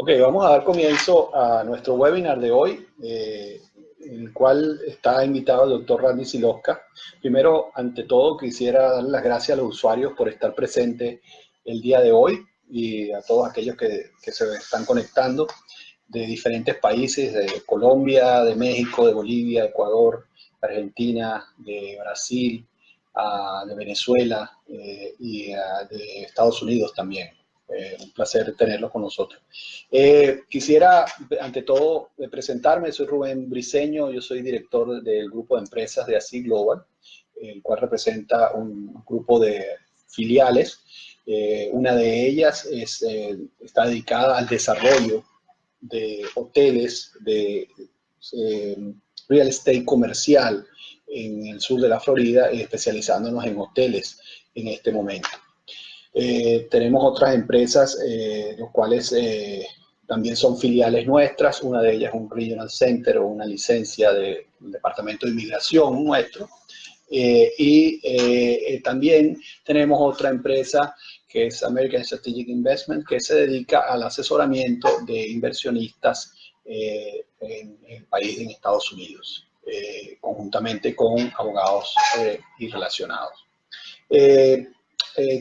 Ok, vamos a dar comienzo a nuestro webinar de hoy, en el cual está invitado el doctor Randy Siloska. Primero, ante todo, quisiera dar las gracias a los usuarios por estar presentes el día de hoy y a todos aquellos que se están conectando de diferentes países, de Colombia, de México, de Bolivia, Ecuador, Argentina, de Brasil, de Venezuela y de Estados Unidos también. Un placer tenerlos con nosotros. Quisiera, ante todo, presentarme. Soy Rubén Briceño, yo soy director del grupo de empresas de ASI Global, el cual representa un grupo de filiales. Una de ellas está dedicada al desarrollo de hoteles, de real estate comercial en el sur de la Florida, especializándonos en hoteles en este momento. Tenemos otras empresas, los cuales también son filiales nuestras. Una de ellas es un Regional Center o una licencia del Departamento de Inmigración nuestro. También tenemos otra empresa que es American Strategic Investment, que se dedica al asesoramiento de inversionistas en el país, en Estados Unidos, conjuntamente con abogados y relacionados.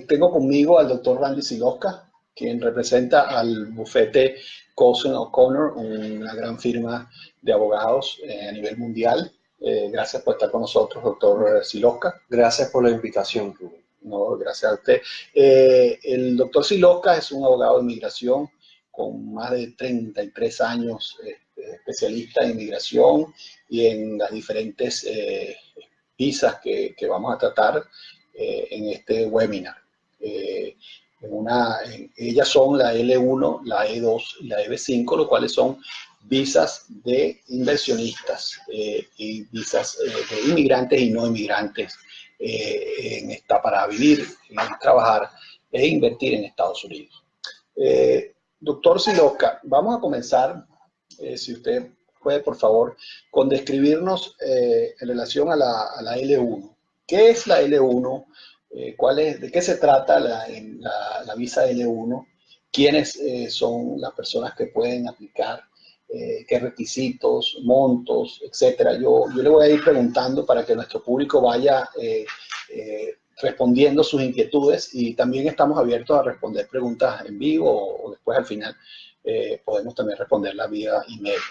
Tengo conmigo al doctor Randy Siloska, quien representa al bufete Coulson O'Connor, una gran firma de abogados a nivel mundial. Gracias por estar con nosotros, doctor Siloska. Gracias por la invitación, Rubén. No, gracias a usted. El doctor Siloska es un abogado de inmigración con más de 33 años, especialista en inmigración y en las diferentes visas que vamos a tratar en este webinar. Ellas son la L1, la E2 y la EB5, lo cuales son visas de inversionistas y visas de inmigrantes y no inmigrantes para vivir, trabajar e invertir en Estados Unidos. Doctor Siloska, vamos a comenzar, si usted puede, por favor, con describirnos en relación a la L1. ¿Qué es la L1? ¿De qué se trata la visa L1? ¿Quiénes son las personas que pueden aplicar? ¿Qué requisitos, montos, etcétera? Yo le voy a ir preguntando para que nuestro público vaya respondiendo sus inquietudes, y también estamos abiertos a responder preguntas en vivo o después al final podemos también responderla vía email.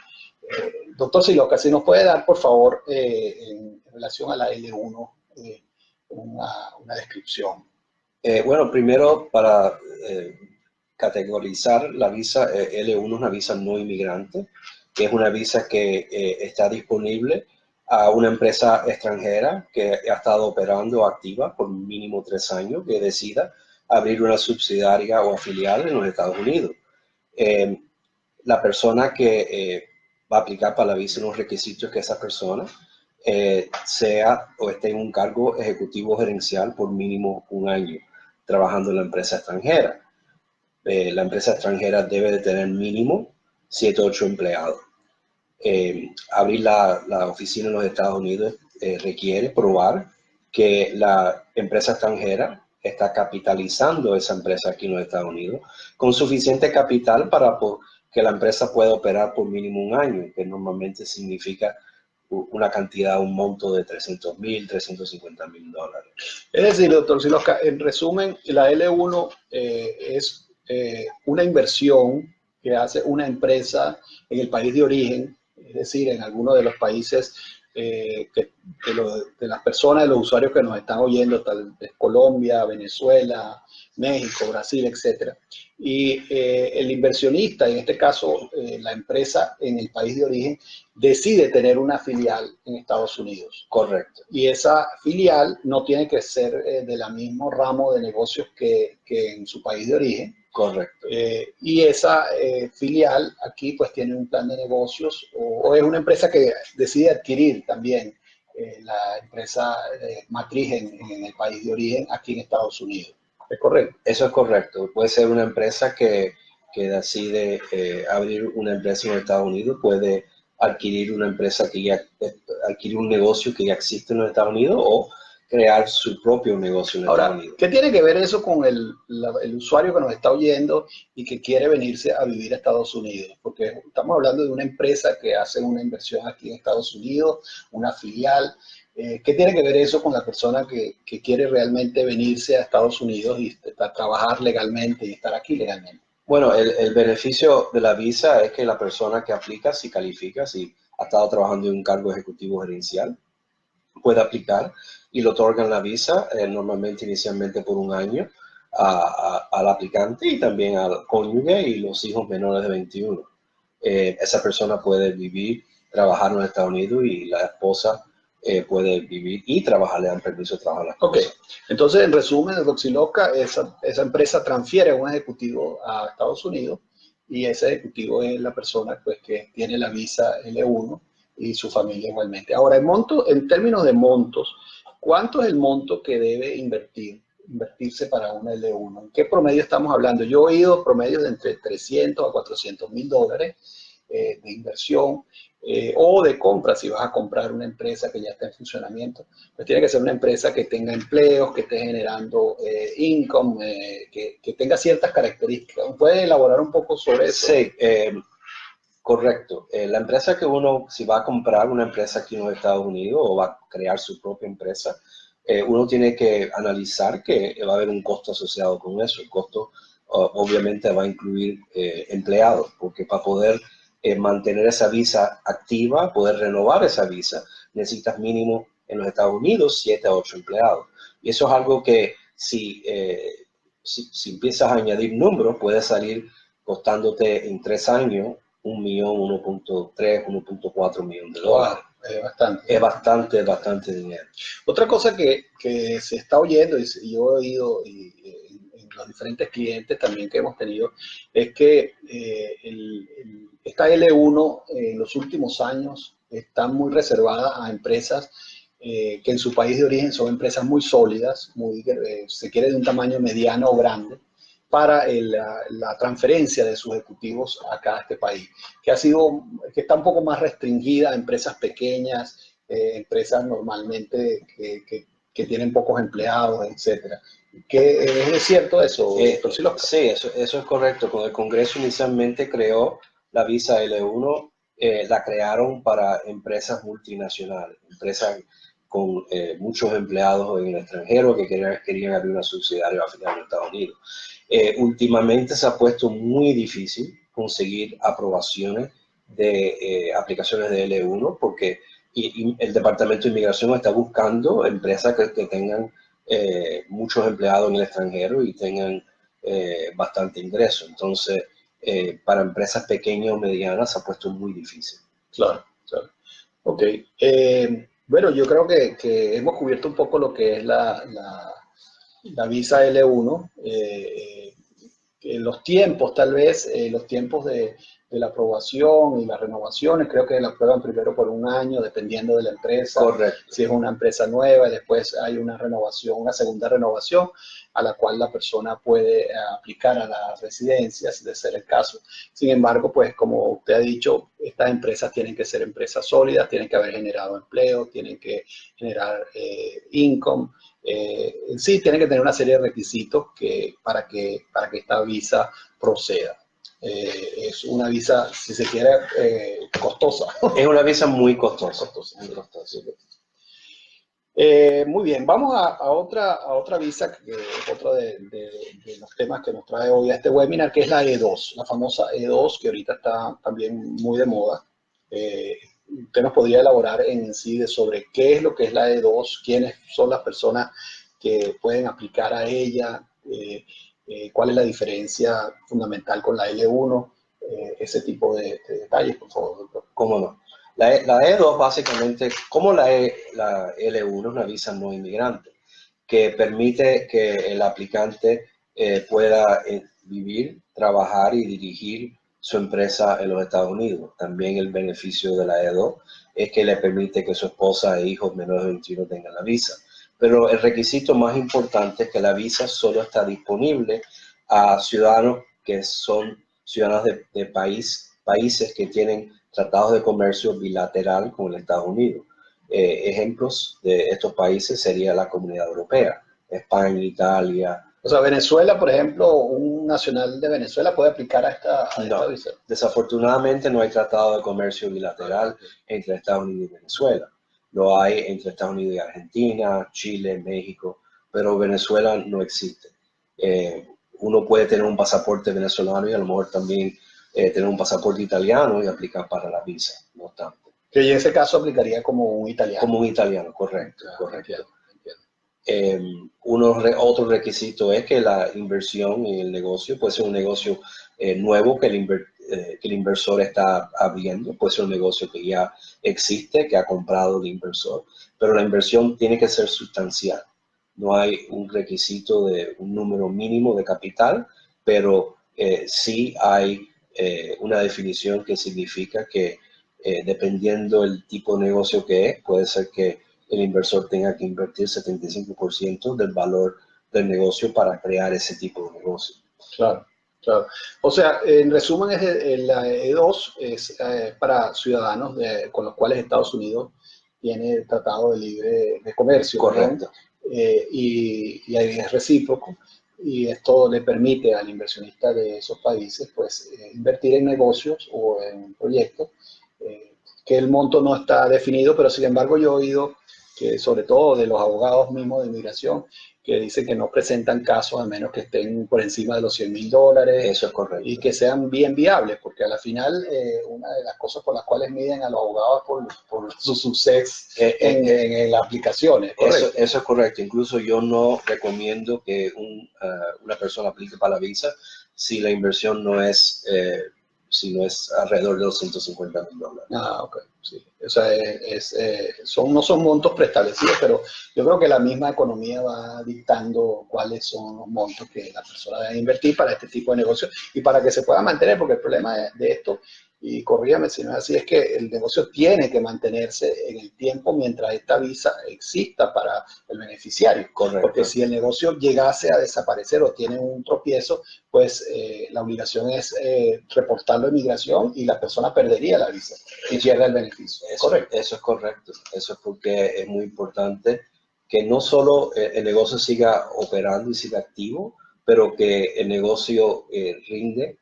Doctor Siloska, si nos puede dar, por favor, en relación a la L1, una descripción. Bueno, primero para categorizar la visa L1 es una visa no inmigrante, que es una visa que está disponible a una empresa extranjera que ha estado operando activa por mínimo 3 años, que decida abrir una subsidiaria o filial en los Estados Unidos. La persona que va a aplicar para la visa, unos requisitos que esa persona sea o esté en un cargo ejecutivo o gerencial por mínimo 1 año trabajando en la empresa extranjera. La empresa extranjera debe de tener mínimo 7 o 8 empleados. Abrir la oficina en los Estados Unidos requiere probar que la empresa extranjera está capitalizando esa empresa aquí en los Estados Unidos con suficiente capital para que la empresa pueda operar por mínimo 1 año, que normalmente significa una cantidad, un monto de $300,000, $350,000. Es decir, doctor Siloska, en resumen, la L1 es una inversión que hace una empresa en el país de origen, es decir, en alguno de los países de las personas, de los usuarios que nos están oyendo, tal vez Colombia, Venezuela, México, Brasil, etc. Y el inversionista, en este caso la empresa en el país de origen, decide tener una filial en Estados Unidos. Correcto. Y esa filial no tiene que ser del mismo ramo de negocios que en su país de origen. Correcto. Y esa filial aquí pues tiene un plan de negocios o es una empresa que decide adquirir también la empresa matriz en el país de origen aquí en Estados Unidos. ¿Es correcto? Eso es correcto. Puede ser una empresa que decide abrir una empresa en los Estados Unidos, puede adquirir una empresa adquirir un negocio que ya existe en los Estados Unidos, o crear su propio negocio en Estados Ahora, Unidos. ¿qué tiene que ver eso con el usuario que nos está oyendo y que quiere venirse a vivir a Estados Unidos? Porque estamos hablando de una empresa que hace una inversión aquí en Estados Unidos, una filial. ¿Qué tiene que ver eso con la persona que quiere realmente venirse a Estados Unidos y trabajar legalmente y estar aquí legalmente? Bueno, el beneficio de la visa es que la persona que aplica, si califica, si ha estado trabajando en un cargo ejecutivo gerencial, puede aplicar y le otorgan la visa, normalmente inicialmente por un año, al aplicante y también al cónyuge y los hijos menores de 21. Esa persona puede vivir, trabajar en los Estados Unidos y la esposa puede vivir y trabajar, le dan permiso de trabajar a la Ok, esposa. entonces en resumen, Roxiloca, esa empresa transfiere a un ejecutivo a Estados Unidos y ese ejecutivo es la persona pues, que tiene la visa L1 y su familia igualmente. Ahora, en términos de montos, ¿cuánto es el monto que debe invertirse para una L1? ¿En qué promedio estamos hablando? Yo he oído promedios de entre 300 a 400 mil dólares de inversión o de compra, si vas a comprar una empresa que ya está en funcionamiento, pues tiene que ser una empresa que tenga empleos, que esté generando income, que tenga ciertas características. ¿Puede elaborar un poco sobre eso? Sí, correcto. La empresa que uno, si va a comprar una empresa aquí en los Estados Unidos o va a crear su propia empresa, uno tiene que analizar que va a haber un costo asociado con eso. El costo obviamente va a incluir empleados, porque para poder mantener esa visa activa, poder renovar esa visa, necesitas mínimo en los Estados Unidos 7 a 8 empleados. Y eso es algo que si empiezas a añadir números, puede salir costándote en 3 años 1 millón, 1.3, 1.4 millones de Wow, dólares. es bastante. Es bastante dinero. Otra cosa que se está oyendo y yo he oído en los diferentes clientes también que hemos tenido es que esta L1 en los últimos años está muy reservada a empresas que en su país de origen son empresas muy sólidas, se quiere de un tamaño mediano o grande, para la transferencia de sus ejecutivos acá a este país, que está un poco más restringida a empresas pequeñas, empresas normalmente que tienen pocos empleados, etcétera. ¿Es cierto eso, doctor Silosca? Sí, eso es correcto. Con el Congreso inicialmente creó la visa L1, la crearon para empresas multinacionales, empresas con muchos empleados en el extranjero que querían abrir una subsidiaria afiliada en Estados Unidos. Últimamente se ha puesto muy difícil conseguir aprobaciones de aplicaciones de L1 porque el Departamento de Inmigración está buscando empresas que tengan muchos empleados en el extranjero y tengan bastante ingreso. Entonces, para empresas pequeñas o medianas se ha puesto muy difícil. Claro, claro. Ok. Bueno, yo creo que hemos cubierto un poco lo que es la visa L1. Los tiempos, tal vez, los tiempos de la aprobación y las renovaciones, creo que la aprueban primero por un año, dependiendo de la empresa. Correcto. Si es una empresa nueva, y después hay una renovación, una segunda renovación, a la cual la persona puede aplicar a las residencias, de ser el caso. Sin embargo, pues como usted ha dicho, estas empresas tienen que ser empresas sólidas, tienen que haber generado empleo, tienen que generar income. Sí, tiene que tener una serie de requisitos para que esta visa proceda. Es una visa, si se quiere, costosa. Es una visa muy costosa. Muy costosa. Muy bien, vamos a otra visa, que es otro de los temas que nos trae hoy a este webinar, que es la E2, la famosa E2, que ahorita está también muy de moda. Usted nos podría elaborar en sí sobre qué es lo que es la E2, quiénes son las personas que pueden aplicar a ella, cuál es la diferencia fundamental con la L1, ese tipo de detalles, por favor, doctor. ¿Cómo no? La E2 básicamente, como la L1 es una visa no inmigrante, que permite que el aplicante pueda vivir, trabajar y dirigir su empresa en los Estados Unidos. También el beneficio de la E2 es que le permite que su esposa e hijos menores de 21 tengan la visa. Pero el requisito más importante es que la visa solo está disponible a ciudadanos que son ciudadanos de países que tienen tratados de comercio bilateral con el Estados Unidos. Ejemplos de estos países sería la Comunidad Europea, España, Italia. O sea, Venezuela, por ejemplo, un nacional de Venezuela puede aplicar a esta No, visa. desafortunadamente no hay tratado de comercio bilateral entre Estados Unidos y Venezuela. Lo hay entre Estados Unidos y Argentina, Chile, México, pero Venezuela no existe. Uno puede tener un pasaporte venezolano y a lo mejor también tener un pasaporte italiano y aplicar para la visa, no obstante. Que en ese caso aplicaría como un italiano. Como un italiano, correcto, correcto. Entiendo. Otro requisito es que la inversión en el negocio puede ser un negocio nuevo que el inversor está abriendo, puede ser un negocio que ya existe, que ha comprado el inversor, pero la inversión tiene que ser sustancial. No hay un requisito de un número mínimo de capital, pero sí hay una definición que significa que dependiendo del tipo de negocio que es, puede ser que el inversor tenga que invertir 75% del valor del negocio para crear ese tipo de negocio. Claro, claro. O sea, en resumen, la E2 es para ciudadanos con los cuales Estados Unidos tiene tratado de libre de comercio. Correcto. Y ahí es recíproco. Y esto le permite al inversionista de esos países pues invertir en negocios o en proyectos que el monto no está definido, pero sin embargo yo he oído que sobre todo de los abogados mismos de inmigración que dicen que no presentan casos a menos que estén por encima de los $100,000. Eso es correcto. Y que sean bien viables, porque a la final una de las cosas por las cuales miden a los abogados por su suceso en las aplicaciones. Eso es correcto. Incluso yo no recomiendo que una persona aplique para la visa si la inversión no es alrededor de los $150,000. Ah, ok. Sí. O sea, no son montos preestablecidos, pero yo creo que la misma economía va dictando cuáles son los montos que la persona debe invertir para este tipo de negocio y para que se pueda mantener, porque el problema de esto, y corrígame si no es así, es que el negocio tiene que mantenerse en el tiempo mientras esta visa exista para el beneficiario. Correcto. Porque si el negocio llegase a desaparecer o tiene un tropiezo, pues la obligación es reportarlo a inmigración y la persona perdería la visa y pierde el beneficio. Correcto. Eso es correcto. Eso es porque es muy importante que no solo el negocio siga operando y siga activo, pero que el negocio rinde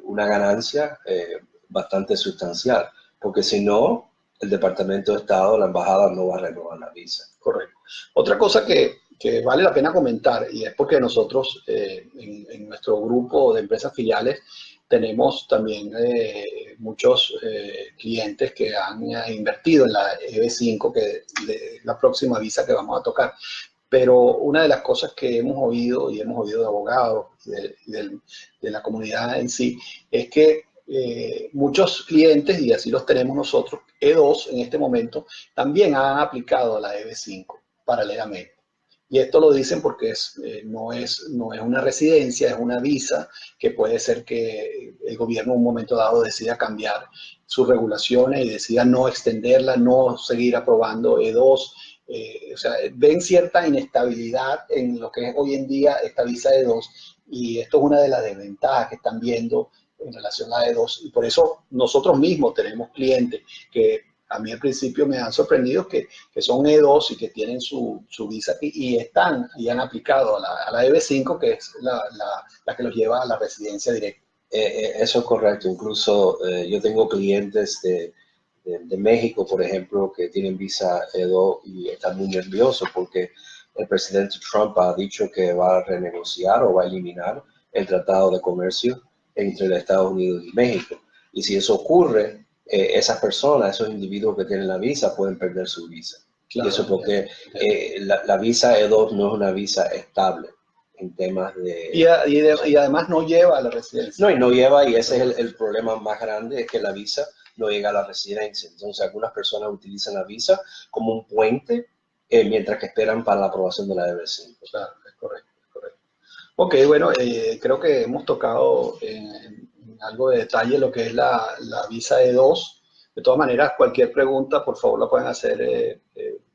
una ganancia bastante sustancial, porque si no, el Departamento de Estado, la embajada no va a renovar la visa. Correcto. Otra cosa que vale la pena comentar, y es porque nosotros en nuestro grupo de empresas filiales tenemos también muchos clientes que han invertido en la EB5, que es la próxima visa que vamos a tocar. Pero una de las cosas que hemos oído, y hemos oído de abogados y de la comunidad en sí, es que muchos clientes, y así los tenemos nosotros, E2 en este momento, también han aplicado a la EB5 paralelamente. Y esto lo dicen porque no es una residencia, es una visa que puede ser que el gobierno en un momento dado decida cambiar sus regulaciones y decida no extenderla, no seguir aprobando E2. O sea, ven cierta inestabilidad en lo que es hoy en día esta visa E2 y esto es una de las desventajas que están viendo en relación a la E2 y por eso nosotros mismos tenemos clientes que a mí al principio me han sorprendido que son E2 y que tienen su visa aquí y han aplicado a la EB5 que es la que los lleva a la residencia directa. Eso es correcto. Incluso yo tengo clientes de México, por ejemplo, que tienen visa E2 y están muy nerviosos porque el presidente Trump ha dicho que va a renegociar o va a eliminar el tratado de comercio entre los Estados Unidos y México. Y si eso ocurre, esas personas, esos individuos que tienen la visa pueden perder su visa. Claro, y eso porque la visa E2 no es una visa estable en temas de... Y además no lleva a la residencia. No, y no lleva, y ese es el problema más grande, es que la visa no llega a la residencia. Entonces algunas personas utilizan la visa como un puente mientras que esperan para la aprobación de la EB5. Claro, es correcto. Ok, bueno, creo que hemos tocado en algo de detalle lo que es la visa E2. De todas maneras, cualquier pregunta, por favor, la pueden hacer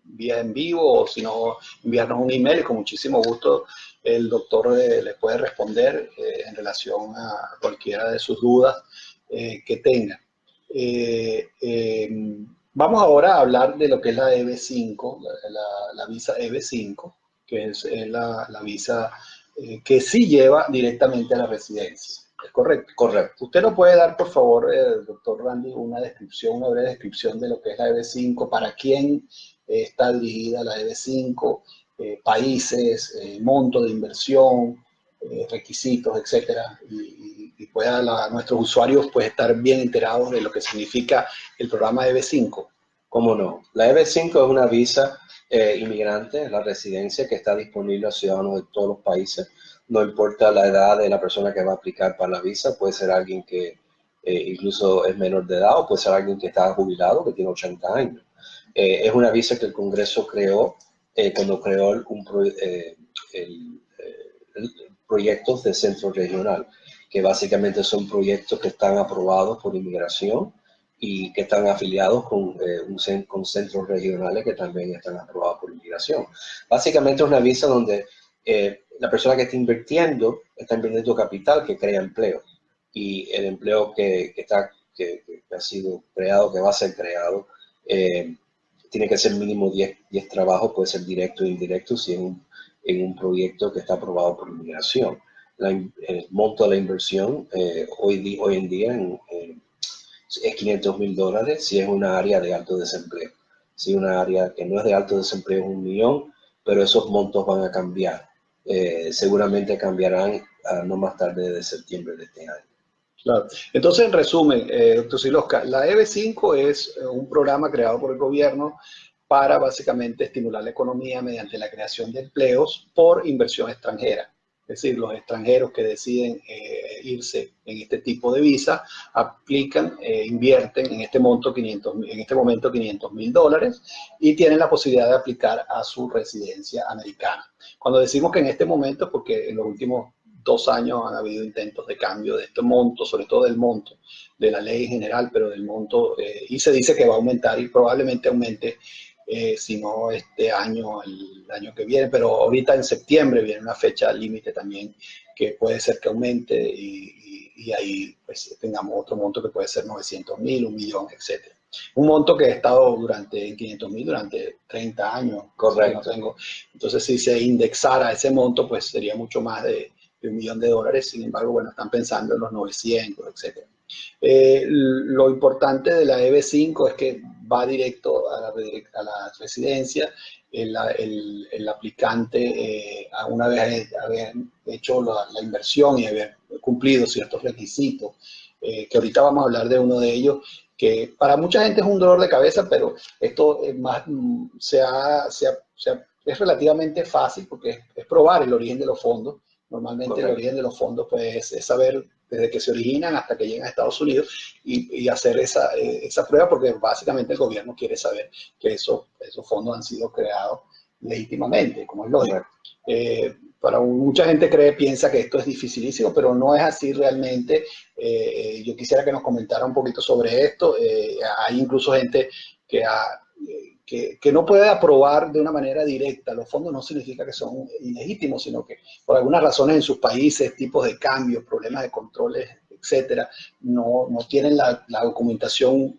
vía en vivo o si no, enviarnos un email y con muchísimo gusto el doctor les puede responder en relación a cualquiera de sus dudas que tengan. Vamos ahora a hablar de lo que es la EB5, la visa EB5, que es la visa que sí lleva directamente a la residencia. ¿Es correcto? Correcto. ¿Usted nos puede dar, por favor, doctor Randy, una descripción, una breve descripción de lo que es la EB5, para quién está dirigida la EB5, países, monto de inversión, requisitos, etcétera, y pueda nuestros usuarios pues estar bien enterados de lo que significa el programa EB5? ¿Cómo no? La EB5 es una visa inmigrante, la residencia que está disponible a ciudadanos de todos los países. No importa la edad de la persona que va a aplicar para la visa, puede ser alguien que incluso es menor de edad o puede ser alguien que está jubilado, que tiene 80 años. Es una visa que el Congreso creó cuando creó proyectos de centro regional, que básicamente son proyectos que están aprobados por inmigración y que están afiliados con centros regionales que también están aprobados por inmigración. Básicamente es una visa donde la persona que está invirtiendo capital que crea empleo, y el empleo que ha sido creado, que va a ser creado, tiene que ser mínimo 10 trabajos, puede ser directo e indirecto, si es en un proyecto que está aprobado por inmigración. El monto de la inversión hoy en día es $500,000 si es una área de alto desempleo. Si es una área que no es de alto desempleo, es 1 millón, pero esos montos van a cambiar. Seguramente cambiarán no más tarde de septiembre de este año. Claro. Entonces, en resumen, doctor Silosca, la EB5 es un programa creado por el gobierno para básicamente estimular la economía mediante la creación de empleos por inversión extranjera. Es decir, los extranjeros que deciden irse en este tipo de visa aplican, invierten en este momento $500,000 y tienen la posibilidad de aplicar a su residencia americana. Cuando decimos que en este momento, porque en los últimos 2 años han habido intentos de cambio de este monto, sobre todo del monto de la ley general, pero del monto, y se dice que va a aumentar y probablemente aumente, si no este año, el año que viene, pero ahorita en septiembre viene una fecha límite también que puede ser que aumente y ahí pues tengamos otro monto que puede ser 900,000, 1 millón, etc. Un monto que ha estado en 500,000 durante 30 años. Correcto. Entonces, si se indexara ese monto, pues sería mucho más de $1 millón. Sin embargo, bueno, están pensando en los 900, etc. Lo importante de la EB5 es que va directo a la residencia. El aplicante, una vez haber hecho la inversión y haber cumplido ciertos requisitos, que ahorita vamos a hablar de uno de ellos, que para mucha gente es un dolor de cabeza, pero esto es es relativamente fácil porque es probar el origen de los fondos. Normalmente correcto, el origen de los fondos pues, es saber desde que se originan hasta que llegan a Estados Unidos y hacer esa prueba, porque básicamente el gobierno quiere saber que esos fondos han sido creados legítimamente, como es lógico. Para mucha gente piensa que esto es dificilísimo, pero no es así realmente. Yo quisiera que nos comentara un poquito sobre esto. Hay incluso gente que no puede aprobar de una manera directa los fondos. No significa que son ilegítimos, sino que por algunas razones en sus países, tipos de cambios, problemas de controles, etcétera, no tienen la documentación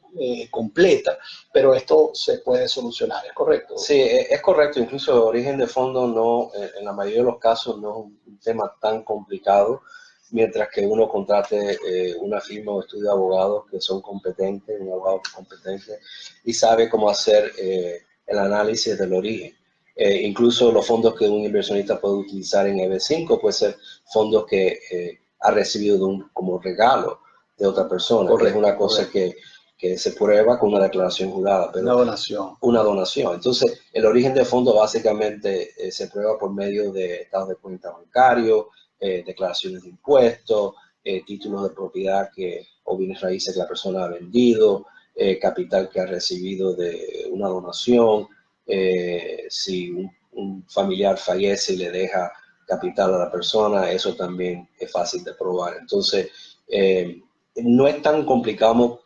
completa, pero esto se puede solucionar, ¿es correcto? Sí, es correcto. Incluso el origen de fondos no, en la mayoría de los casos no es un tema tan complicado, mientras que uno contrate una firma o estudio de abogados que son competentes, un abogado competente y sabe cómo hacer el análisis del origen. Incluso los fondos que un inversionista puede utilizar en EB5 puede ser fondos que ha recibido como regalo de otra persona. Correcto, que es una cosa que se prueba con una declaración jurada. Pero una donación. Entonces, el origen de fondos básicamente se prueba por medio de estados de cuenta bancarios, declaraciones de impuestos, títulos de propiedad o bienes raíces que la persona ha vendido, capital que ha recibido de una donación, si un familiar fallece y le deja capital a la persona, eso también es fácil de probar. Entonces, no es tan complicado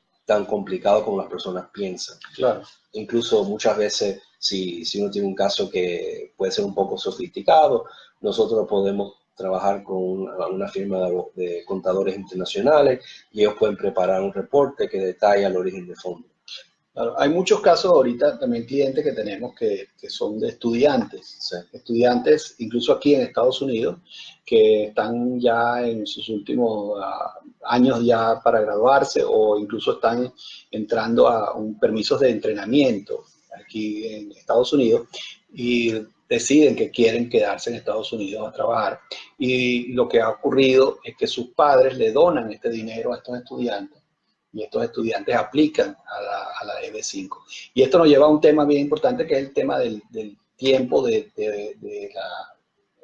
como las personas piensan. Claro. Incluso muchas veces, si uno tiene un caso que puede ser un poco sofisticado, nosotros podemos trabajar con una firma de contadores internacionales y ellos pueden preparar un reporte que detalla el origen de fondos. Claro, hay muchos casos ahorita también clientes que tenemos que son de estudiantes, Sí. estudiantes incluso aquí en Estados Unidos, que están ya en sus últimos años ya para graduarse o incluso están entrando a un permiso de entrenamiento aquí en Estados Unidos y deciden que quieren quedarse en Estados Unidos a trabajar. Y lo que ha ocurrido es que sus padres le donan este dinero a estos estudiantes y estos estudiantes aplican a la EB5. Y esto nos lleva a un tema bien importante que es el tema del tiempo de la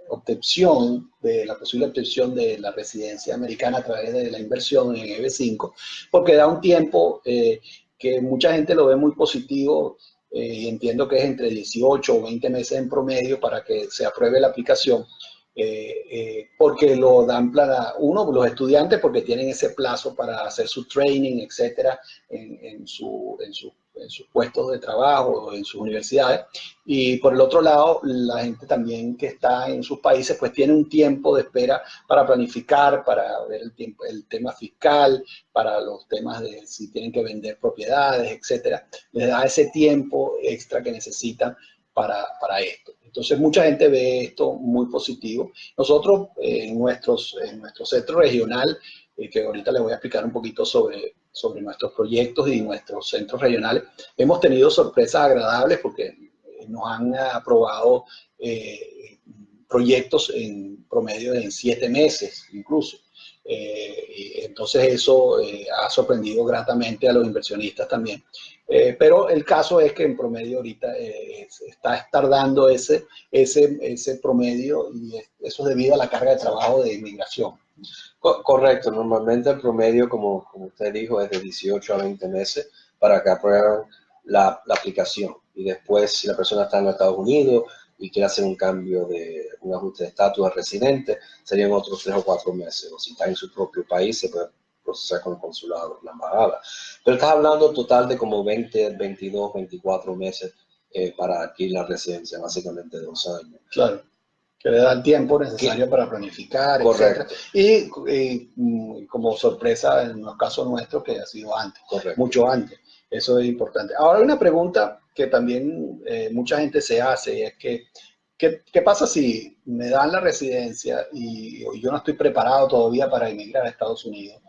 obtención, de la posible obtención de la residencia americana a través de la inversión en EB5, porque da un tiempo que mucha gente lo ve muy positivo y entiendo que es entre 18 o 20 meses en promedio para que se apruebe la aplicación. Porque lo dan para uno, los estudiantes, porque tienen ese plazo para hacer su training, etcétera, en sus puestos de trabajo o en sus universidades. Y por el otro lado, la gente también que está en sus países, pues tiene un tiempo de espera para planificar, para ver el tema fiscal, para los temas de si tienen que vender propiedades, etcétera. Les da ese tiempo extra que necesitan para esto. Entonces, mucha gente ve esto muy positivo. Nosotros, en nuestro centro regional, que ahorita les voy a explicar un poquito sobre nuestros proyectos y nuestros centros regionales, hemos tenido sorpresas agradables porque nos han aprobado proyectos en promedio en 7 meses incluso. Entonces eso ha sorprendido gratamente a los inversionistas también. Pero el caso es que en promedio ahorita está tardando ese promedio y eso es debido a la carga de trabajo de inmigración. Correcto, normalmente el promedio, como usted dijo, es de 18 a 20 meses para que aprueben la aplicación. Y después, si la persona está en los Estados Unidos y quiere hacer un cambio de un ajuste de estatus de residente, serían otros 3 o 4 meses. O si está en su propio país, se puede procesar con el consulado, la embajada. Pero estás hablando total de como 20, 22, 24 meses para adquirir la residencia, básicamente 2 años. Claro, que le da el tiempo necesario para planificar, correcto, etcétera. Y como sorpresa en los casos nuestros que ha sido antes, correcto, mucho antes. Eso es importante. Ahora hay una pregunta que también mucha gente se hace y es que ¿qué pasa si me dan la residencia y yo no estoy preparado todavía para emigrar a Estados Unidos?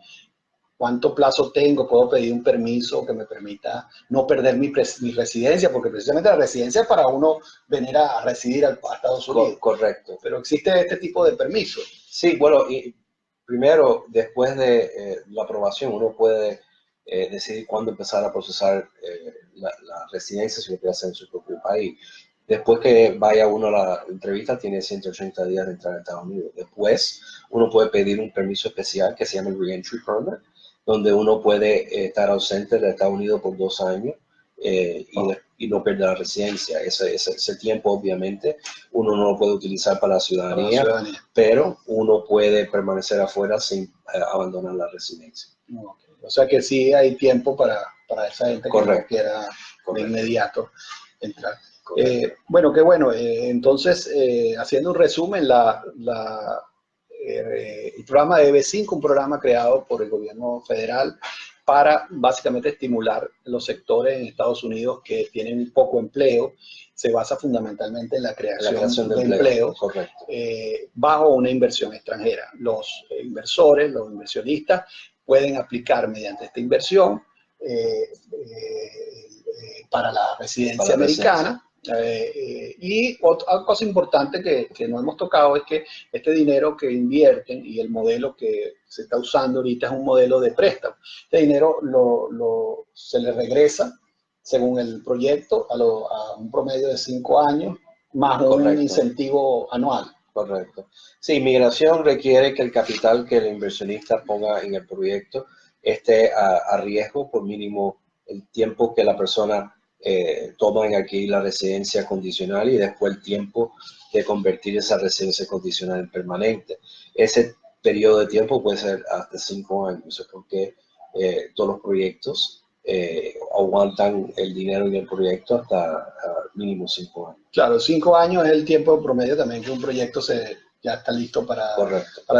¿Cuánto plazo tengo? ¿Puedo pedir un permiso que me permita no perder mi residencia? Porque precisamente la residencia es para uno venir a residir a Estados Unidos. Correcto. Pero existe este tipo de permiso. Sí, bueno, y primero, después de la aprobación, uno puede decidir cuándo empezar a procesar la residencia si lo quiere hacer en su propio país. Después que vaya uno a la entrevista, tiene 180 días de entrar a Estados Unidos. Después, uno puede pedir un permiso especial que se llama el Reentry Permit, donde uno puede estar ausente de Estados Unidos por 2 años y no perder la residencia. Ese tiempo, obviamente, uno no lo puede utilizar para la ciudadanía, pero uno puede permanecer afuera sin abandonar la residencia. Okay. O sea que sí hay tiempo para esa gente que no quiera de inmediato entrar. Bueno, qué bueno. Entonces, haciendo un resumen, el programa de EB5, un programa creado por el gobierno federal para básicamente estimular los sectores en Estados Unidos que tienen poco empleo. Se basa fundamentalmente en la creación de empleo bajo una inversión extranjera. Los inversores, los inversionistas pueden aplicar mediante esta inversión para la residencia americana. Y otra cosa importante que no hemos tocado es que este dinero que invierten y el modelo que se está usando ahorita es un modelo de préstamo. Este dinero se le regresa según el proyecto a un promedio de 5 años más un incentivo anual. Correcto. Sí, inmigración requiere que el capital que el inversionista ponga en el proyecto esté a riesgo por mínimo el tiempo que la persona toma en adquirir la residencia condicional y después el tiempo de convertir esa residencia condicional en permanente. Ese periodo de tiempo puede ser hasta 5 años, eso es porque todos los proyectos aguantan el dinero en el proyecto hasta mínimo 5 años. Claro, 5 años es el tiempo promedio también que un proyecto ya está listo para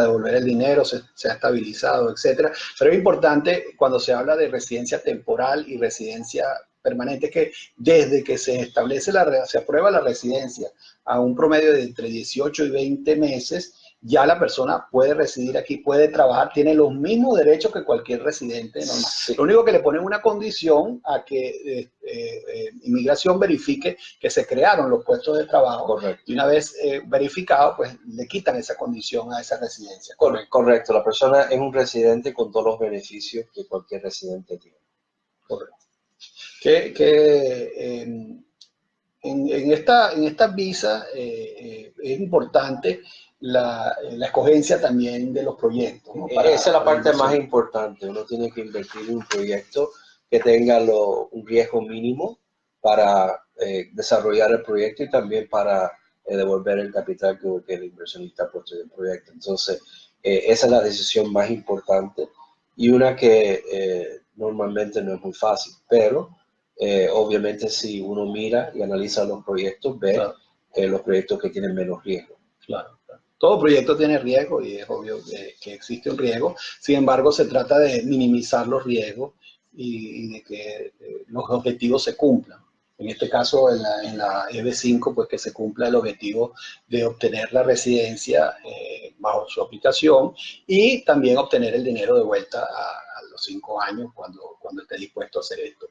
devolver el dinero, se ha estabilizado, etcétera. Pero es importante cuando se habla de residencia temporal y residencia permanente es que desde que se establece se aprueba la residencia a un promedio de entre 18 y 20 meses, ya la persona puede residir aquí, puede trabajar, tiene los mismos derechos que cualquier residente normal. Sí. Lo único que le ponen una condición a que inmigración verifique que se crearon los puestos de trabajo. Correcto. Y una vez verificado, pues le quitan esa condición a esa residencia. Correcto. La persona es un residente con todos los beneficios que cualquier residente tiene. Correcto. En esta visa es importante la escogencia también de los proyectos, ¿no? Esa es la parte más importante. Uno tiene que invertir en un proyecto que tenga un riesgo mínimo para desarrollar el proyecto y también para devolver el capital que el inversionista ha puesto en el proyecto. Entonces, esa es la decisión más importante y una que normalmente no es muy fácil, pero obviamente si uno mira y analiza los proyectos, ve claro. Los proyectos que tienen menos riesgo. Claro. Todo proyecto tiene riesgo y es obvio que existe un riesgo. Sin embargo, se trata de minimizar los riesgos y de que los objetivos se cumplan. En este caso, en la EB5, pues que se cumpla el objetivo de obtener la residencia bajo su aplicación y también obtener el dinero de vuelta a los 5 años cuando esté dispuesto a hacer esto.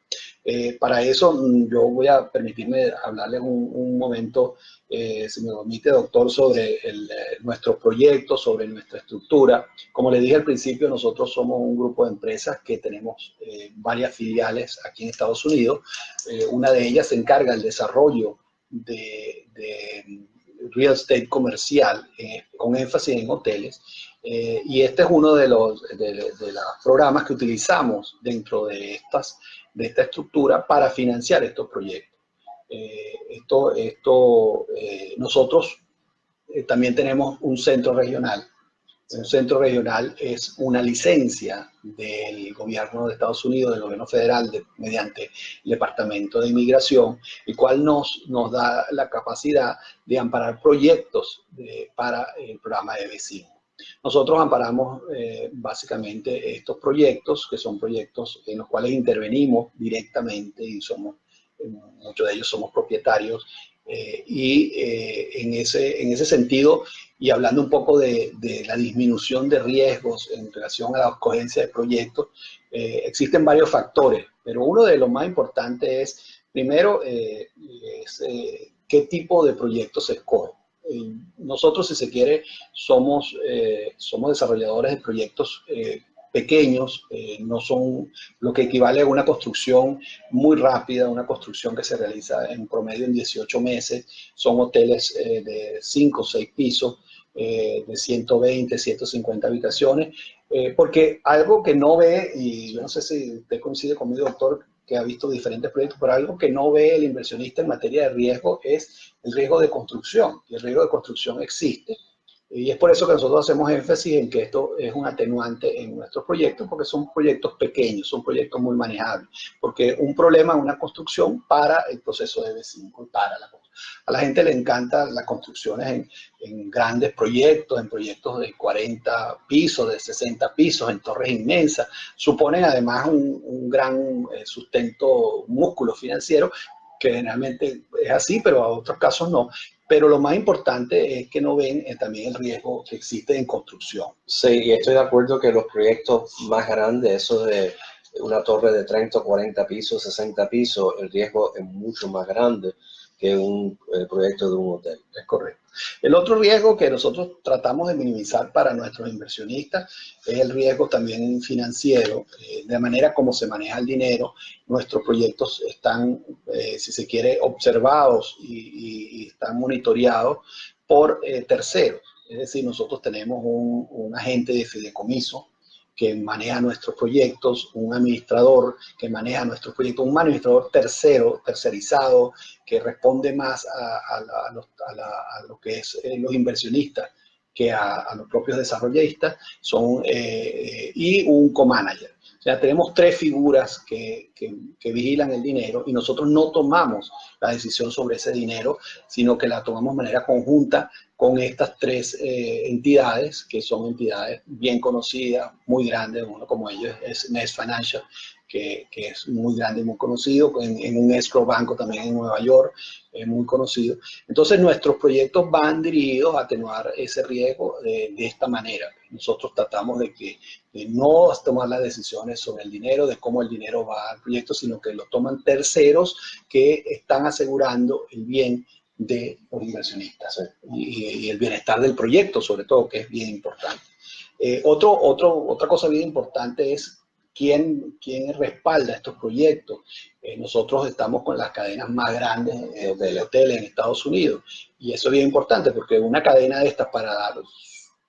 Para eso, yo voy a permitirme hablarles un momento, si me permite, doctor, sobre nuestro proyecto, sobre nuestra estructura. Como les dije al principio, nosotros somos un grupo de empresas que tenemos varias filiales aquí en Estados Unidos. Una de ellas se encarga del desarrollo de real estate comercial, con énfasis en hoteles. Y este es uno de los programas que utilizamos dentro de esta estructura para financiar estos proyectos. Nosotros también tenemos un centro regional. Un centro regional es una licencia del gobierno de Estados Unidos, del gobierno federal, mediante el Departamento de Inmigración, el cual nos da la capacidad de amparar proyectos para el programa de EB5. Nosotros amparamos básicamente estos proyectos, que son proyectos en los cuales intervenimos directamente y muchos de ellos somos propietarios. En ese sentido, y hablando un poco de la disminución de riesgos en relación a la escogencia de proyectos, existen varios factores, pero uno de los más importantes es, primero, qué tipo de proyectos se escoge. Nosotros, si se quiere, somos desarrolladores de proyectos pequeños, no son lo que equivale a una construcción muy rápida, una construcción que se realiza en promedio en 18 meses. Son hoteles de 5 o 6 pisos, de 120, 150 habitaciones, porque algo que no ve, y yo no sé si usted coincide conmigo, doctor, que ha visto diferentes proyectos, pero algo que no ve el inversionista en materia de riesgo es el riesgo de construcción. Y el riesgo de construcción existe. Y es por eso que nosotros hacemos énfasis en que esto es un atenuante en nuestros proyectos, porque son proyectos pequeños, son proyectos muy manejables. Porque un problema en una construcción para el proceso de EB5 y para la construcción. A la gente le encantan las construcciones en grandes proyectos, en proyectos de 40 pisos, de 60 pisos, en torres inmensas. Suponen además un gran sustento, un músculo financiero, que generalmente es así, pero a otros casos no. Pero lo más importante es que no ven también el riesgo que existe en construcción. Sí, y estoy de acuerdo que los proyectos más grandes, eso de una torre de 30 o 40 pisos, 60 pisos, el riesgo es mucho más grande que un proyecto de un hotel. Es correcto. El otro riesgo que nosotros tratamos de minimizar para nuestros inversionistas es el riesgo también financiero, de manera como se maneja el dinero. Nuestros proyectos están, si se quiere, observados y están monitoreados por terceros. Es decir, nosotros tenemos un agente de fideicomiso que maneja nuestros proyectos, un administrador que maneja nuestros proyectos, un administrador tercerizado, que responde más a lo que es los inversionistas que a los propios desarrollistas, y un co-manager. O sea, tenemos 3 figuras que vigilan el dinero y nosotros no tomamos la decisión sobre ese dinero, sino que la tomamos de manera conjunta con estas tres entidades, que son entidades bien conocidas, muy grandes. Uno como ellos es Nest Financial, que es muy grande y muy conocido, en un escrow banco también en Nueva York, muy conocido. Entonces nuestros proyectos van dirigidos a atenuar ese riesgo de esta manera. Nosotros tratamos de no tomar las decisiones sobre el dinero, de cómo el dinero va al proyecto, sino que lo toman terceros que están asegurando el bien de los inversionistas y el bienestar del proyecto, sobre todo, que es bien importante. Otra cosa bien importante es quién respalda estos proyectos. Nosotros estamos con las cadenas más grandes de hoteles en Estados Unidos, y eso es bien importante porque una cadena de estas, para dar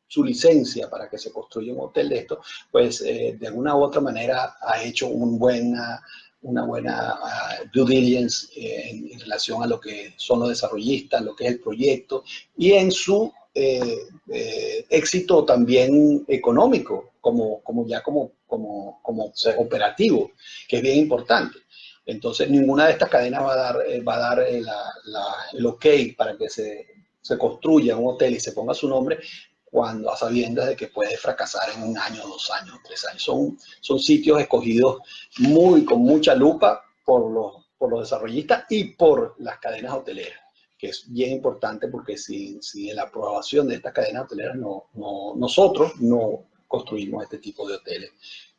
su licencia para que se construya un hotel de esto, pues de alguna u otra manera ha hecho una buena due diligence en relación a lo que son los desarrollistas, lo que es el proyecto, y en su éxito también económico, como operativo, que es bien importante. Entonces, ninguna de estas cadenas va a dar el ok para que se construya un hotel y se ponga su nombre cuando a sabiendas de que puede fracasar en 1 año, 2 años, 3 años. Son sitios escogidos con mucha lupa por los desarrollistas y por las cadenas hoteleras, que es bien importante porque sin la aprobación de estas cadenas hoteleras nosotros no construimos este tipo de hoteles,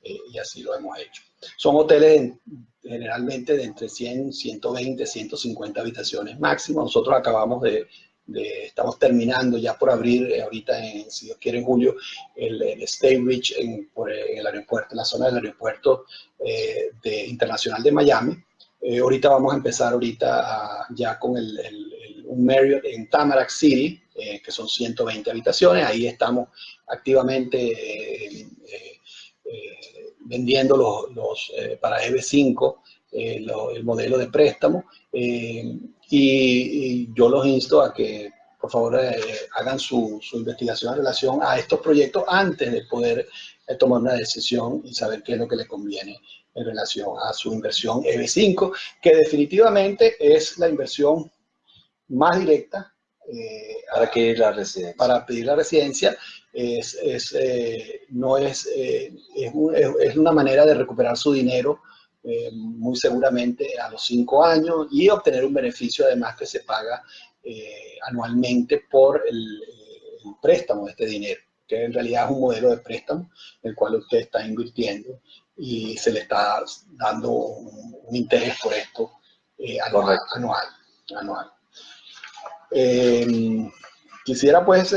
y así lo hemos hecho. Son hoteles generalmente de entre 100, 120, 150 habitaciones máximo. Nosotros estamos terminando ya por abrir ahorita, si Dios quiere, en julio, el Staybridge en el aeropuerto, en la zona del aeropuerto internacional de Miami. Ahorita vamos a empezar ya con un Marriott en Tamarack City, que son 120 habitaciones. Ahí estamos activamente vendiendo para EB5 el modelo de préstamo, y yo los insto a que por favor hagan su investigación en relación a estos proyectos antes de poder tomar una decisión y saber qué es lo que les conviene en relación a su inversión EB5, que definitivamente es la inversión más directa para pedir la residencia. Para pedir la residencia. Es una manera de recuperar su dinero muy seguramente a los 5 años, y obtener un beneficio además que se paga anualmente por el préstamo de este dinero, que en realidad es un modelo de préstamo en el cual usted está invirtiendo y se le está dando un interés por esto anual. Quisiera pues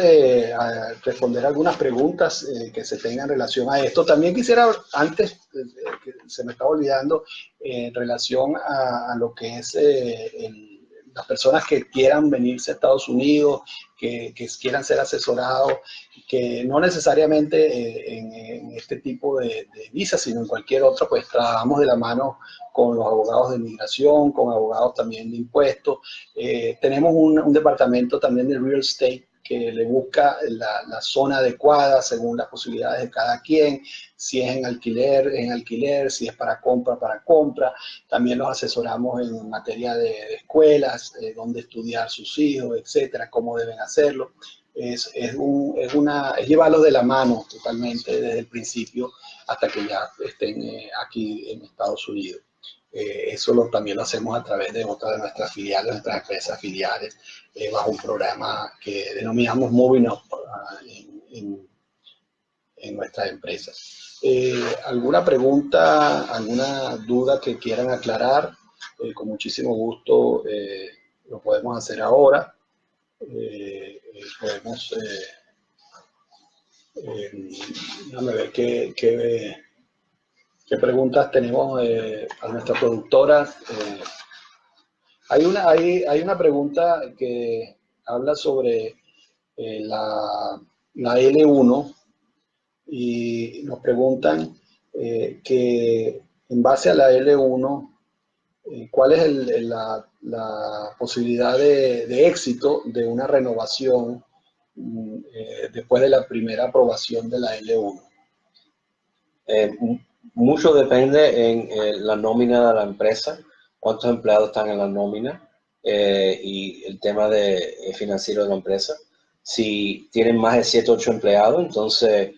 responder algunas preguntas que se tengan en relación a esto. También quisiera, antes, que se me estaba olvidando, en relación a lo que es las personas que quieran venirse a Estados Unidos, que quieran ser asesorados, que no necesariamente en este tipo de visa, sino en cualquier otra, pues trabajamos de la mano con los abogados de inmigración, con abogados también de impuestos. Tenemos un departamento también de real estate que le busca la zona adecuada según las posibilidades de cada quien, si es en alquiler, si es para compra. También los asesoramos en materia de escuelas, dónde estudiar sus hijos, etcétera, cómo deben hacerlo. Es llevarlos de la mano totalmente desde el principio hasta que ya estén aquí en Estados Unidos. Eso también lo hacemos a través de otra de nuestras filiales, nuestras empresas filiales, bajo un programa que denominamos Moving Up en nuestras empresas. ¿Alguna pregunta, alguna duda que quieran aclarar? Con muchísimo gusto lo podemos hacer ahora. Déjame ver qué preguntas tenemos a nuestra productora. Hay una pregunta que habla sobre la L1, y nos preguntan que en base a la L1, ¿cuál es la posibilidad de éxito de una renovación después de la primera aprobación de la L1? Mucho depende en la nómina de la empresa, cuántos empleados están en la nómina y el tema financiero de la empresa. Si tienen más de 7 o 8 empleados, entonces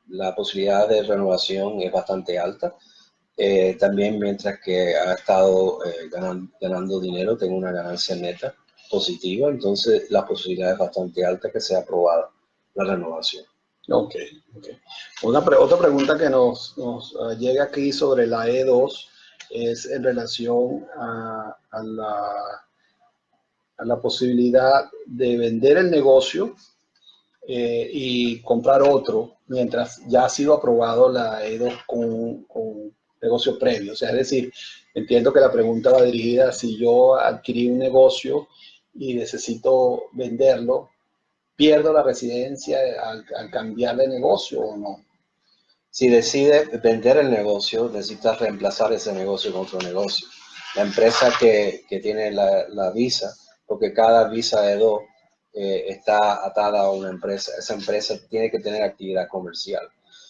la posibilidad de renovación es bastante alta. También mientras que ha estado ganando dinero, tengo una ganancia neta positiva, entonces la posibilidad es bastante alta que sea aprobada la renovación. Ok, ok. Otra pregunta que nos llega aquí sobre la E2 es en relación a la posibilidad de vender el negocio y comprar otro mientras ya ha sido aprobado la E2 con negocio previo. O sea, es decir, entiendo que la pregunta va dirigida a si yo adquirí un negocio y necesito venderlo, ¿pierdo la residencia al cambiar de negocio o no? Si decide vender el negocio, necesitas reemplazar ese negocio con otro negocio. La empresa que tiene la visa, porque cada visa E2 está atada a una empresa. Esa empresa tiene que tener actividad comercial.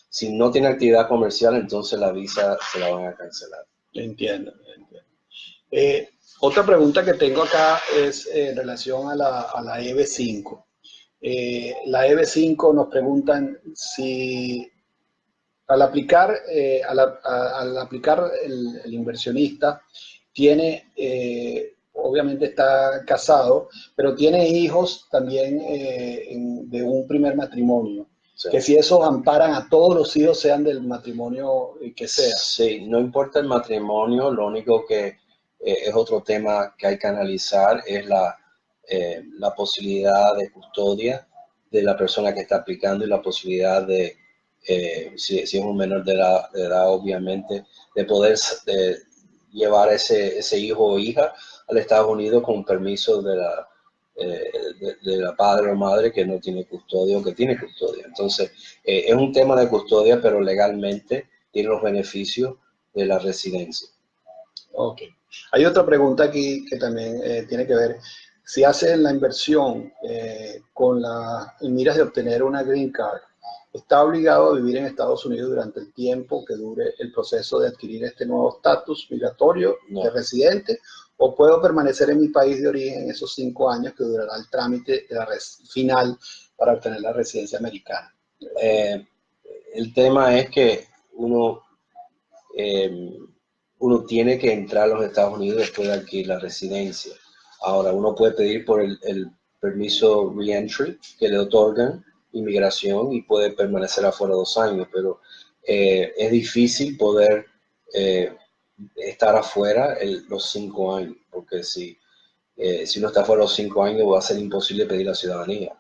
Si no tiene actividad comercial, entonces la visa se la van a cancelar. Entiendo, entiendo. Otra pregunta que tengo acá es en relación a la EB5. La EB5 nos preguntan si al aplicar, al aplicar el inversionista tiene, obviamente está casado, pero tiene hijos también de un primer matrimonio. Sí. Que si esos amparan a todos los hijos, sean del matrimonio que sea. Sí, no importa el matrimonio, lo único que es otro tema que hay que analizar es la posibilidad de custodia de la persona que está aplicando y la posibilidad de, si es un menor de edad, obviamente, de poder llevar ese hijo o hija al Estados Unidos con permiso de la padre o madre que no tiene custodia o que tiene custodia. Entonces, es un tema de custodia, pero legalmente tiene los beneficios de la residencia. Ok. Hay otra pregunta aquí que también tiene que ver. Si hace la inversión en miras de obtener una green card, ¿está obligado a vivir en Estados Unidos durante el tiempo que dure el proceso de adquirir este nuevo estatus migratorio de residente? ¿O puedo permanecer en mi país de origen esos 5 años que durará el trámite de la final para obtener la residencia americana? El tema es que uno tiene que entrar a los Estados Unidos después de adquirir la residencia. Ahora, uno puede pedir por el permiso re-entry que le otorgan inmigración y puede permanecer afuera 2 años, pero es difícil poder estar afuera los 5 años, porque si uno está afuera los 5 años va a ser imposible pedir la ciudadanía,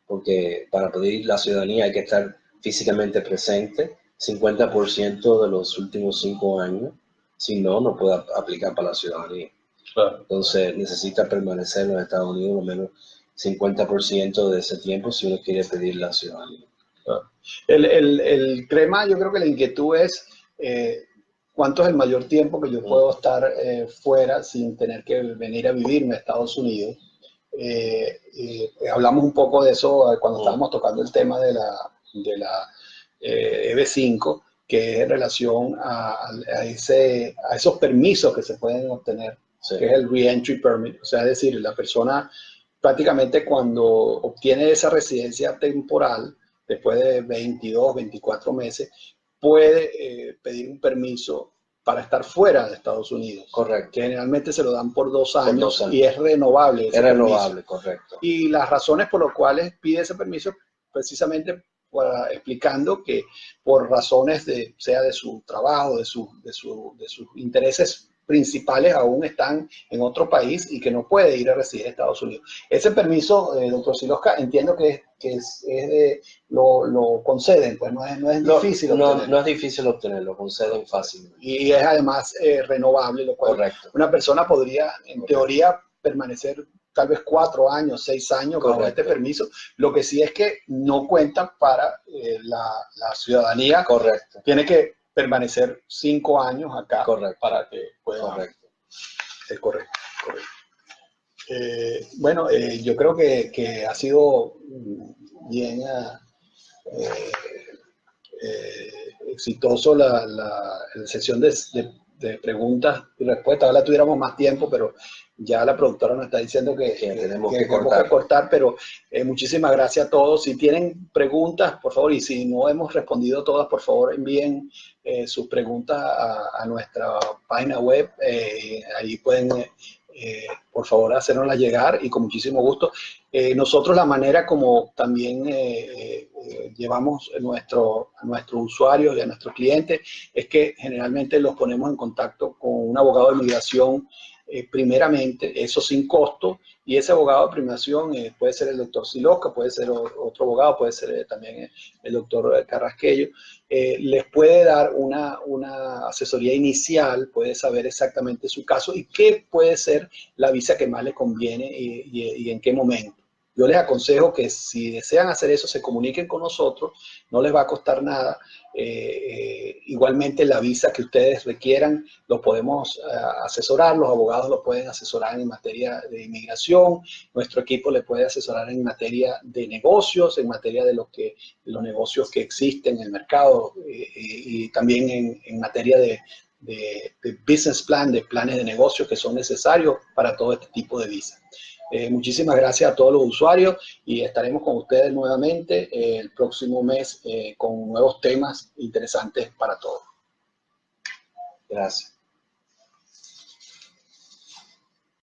porque para pedir la ciudadanía hay que estar físicamente presente 50% de los últimos 5 años, si no, no puede aplicar para la ciudadanía. Claro. Entonces necesita permanecer en los Estados Unidos lo menos 50% de ese tiempo si uno quiere pedir la ciudadanía. Claro. El crema, yo creo que la inquietud es ¿cuánto es el mayor tiempo que yo puedo estar fuera sin tener que venir a vivirme a Estados Unidos? Hablamos un poco de eso cuando estábamos tocando el tema de la EB5, que es en relación a esos permisos que se pueden obtener, sí, que es el Re-Entry Permit. O sea, es decir, la persona prácticamente cuando obtiene esa residencia temporal, después de 22, 24 meses, puede pedir un permiso para estar fuera de Estados Unidos. Correcto. Que generalmente se lo dan por 2 años, y es renovable. Es renovable, correcto. Y las razones por las cuales pide ese permiso, precisamente explicando que por razones sea de su trabajo, de sus intereses principales, aún están en otro país y que no puede ir a residir en Estados Unidos. Ese permiso, doctor Siloska, entiendo que lo conceden, pues no es difícil obtenerlo. No es difícil obtenerlo, conceden fácilmente. Y es además renovable, lo cual correcto, una persona podría, en teoría, permanecer tal vez 4 años, 6 años con este permiso. Lo que sí es que no cuenta para la ciudadanía. Correcto. Tiene que permanecer 5 años acá. Correcto. Para que pueda. Correcto. Es correcto, correcto. Bueno, yo creo que ha sido bien exitoso la sesión de de preguntas y respuestas. Ahora tuviéramos más tiempo, pero ya la productora nos está diciendo que tenemos que que cortar, pero muchísimas gracias a todos. Si tienen preguntas, por favor, y si no hemos respondido todas, por favor envíen sus preguntas a nuestra página web. Ahí pueden, por favor, hacérnoslas llegar y con muchísimo gusto. Nosotros la manera como también llevamos a nuestros usuarios y a nuestros clientes es que generalmente los ponemos en contacto con un abogado de migración primeramente, eso sin costo, y ese abogado de migración puede ser el doctor Silosca, puede ser otro abogado, puede ser también el doctor Carrasquello, les puede dar una asesoría inicial, puede saber exactamente su caso y qué puede ser la visa que más les conviene y en qué momento. Yo les aconsejo que si desean hacer eso, se comuniquen con nosotros, no les va a costar nada. Igualmente la visa que ustedes requieran, lo podemos asesorar, los abogados lo pueden asesorar en materia de inmigración, nuestro equipo le puede asesorar en materia de negocios, en materia de los negocios que existen en el mercado y también en materia de business plan, de planes de negocios que son necesarios para todo este tipo de visas. Muchísimas gracias a todos los usuarios y estaremos con ustedes nuevamente el próximo mes con nuevos temas interesantes para todos. Gracias.